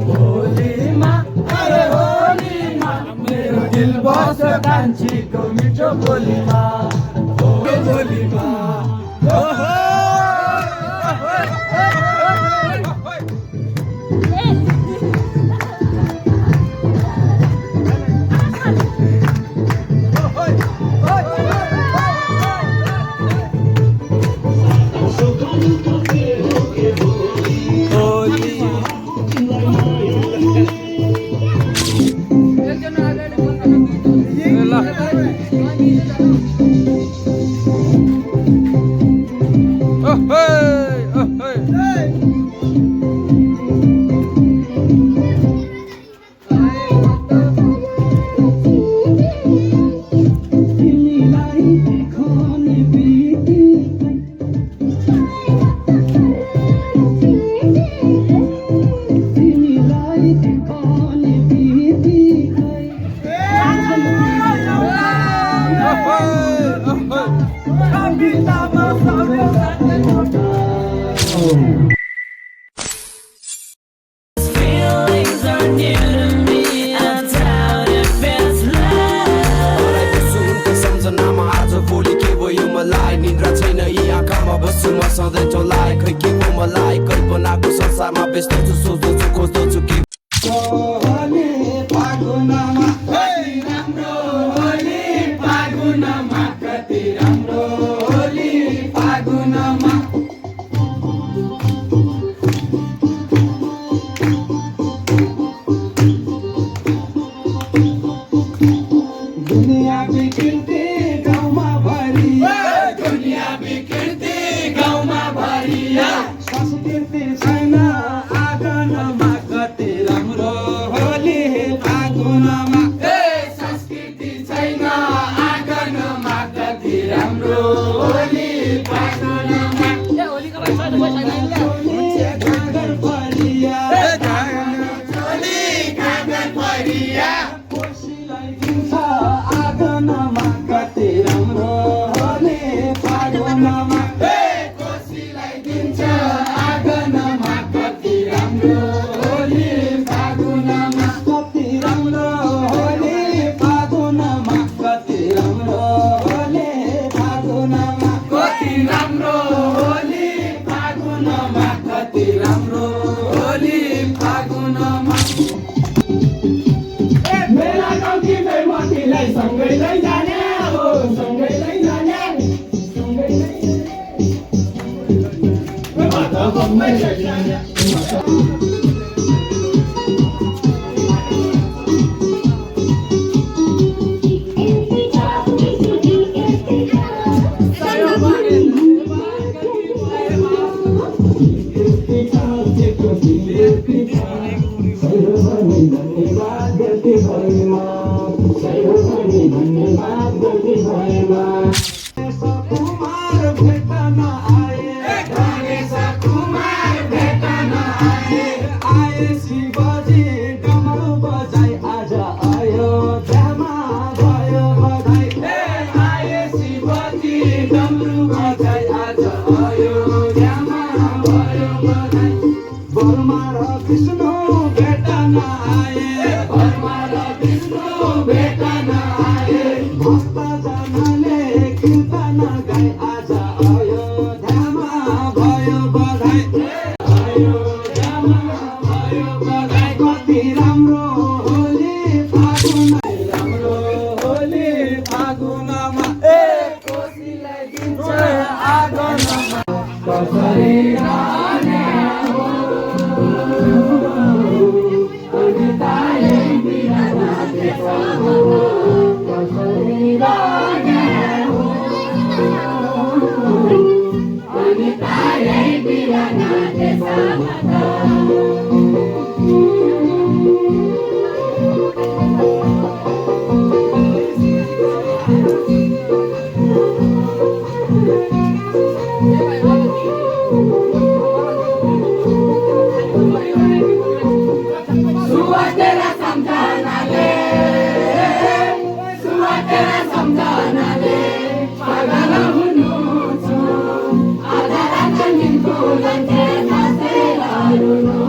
होलीमा अरे होलीमा मेरो दिल बस्छ कान्छीको मिठो बोलीमा बोलीमा सधैँ चलाए खै के को मलाई कल्पनाको संसारमा व्यस्त छु सोच्दछु खोज्दछु के होली फागुनमा कति राम्रो होली फागुनमा कति राम्रो होली फागुनमा दुनिया बिग्रिन्थे गाउँमा भरिया दुनिया बिग्रिन्थे गाउँमा भरिया संस्कृति छैन आँगनमा कति राम्रो होली फागुनमा संस्कृति छैन आँगनमा कति राम्रो होली फागुनमा घागर फरिया घागर फरिया कोसीलाई दिन्छ आँगनमा कति राम्रो होली फागुनमा कोसीलाई दिन्छ आँगनमा कति राम्रो होली फागुनमा कति राम्रो होली फागुनमा कति राम्रो होली फागुनमा कति राम्रो होली फागुनमा कति राम्रो होली फागुनमा मेरा गाउँकी बेमतीलाई सँगै लैजाने हो सँगै लैजाने सँगै लैजाने माता बम्मै लैजाने कुमार भेटन आए गणेश कुमार भेटन आए आए शिवजी डमरू बजाई आज अयोध्यामा भयो बधाई आए शिवजी डमरू बजाई आज अयोध्यामा भयो बधाई बर्मा र विष्णु भेटन आए बर्मा र विष्णु भेटन आए भक्तजनले कीर्तन गाई आज अयोध्यामा भयो बधाई अयोध्यामा भयो बधाई कति राम्रो होली फागुनमा राम्रो होली फागुनमा कोसीलाई दिन्छ आँगनमा कसरी रहने हो अनि तारै बिना नाचेको कसरी रहने हो अनि तारै बिना नाचेको सुवा तेरा सम्झनाले पागल हुनु छु आधा रात निको लन्थे नाचेर रुनु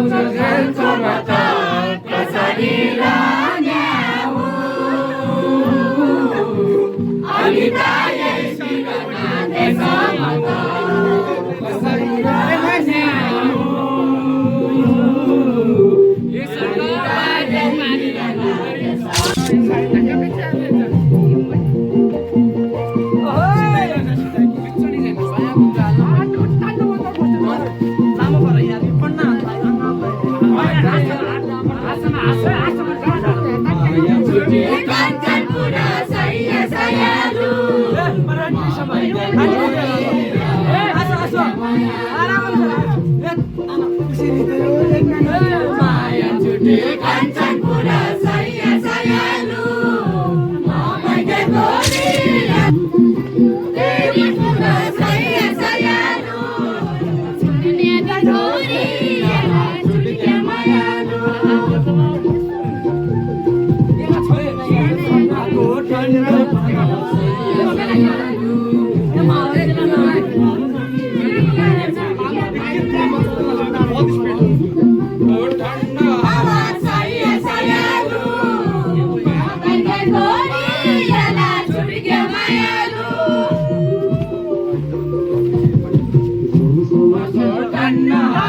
जान्छौ म त कसरी लान्याउ अनि त यही बिरना देशमा त कसरी लान्याउ यसरी बिरना Kanchanpura saya sayalu mamai gori Devi pura saya sayalu dunia gori dunia mayalu Nah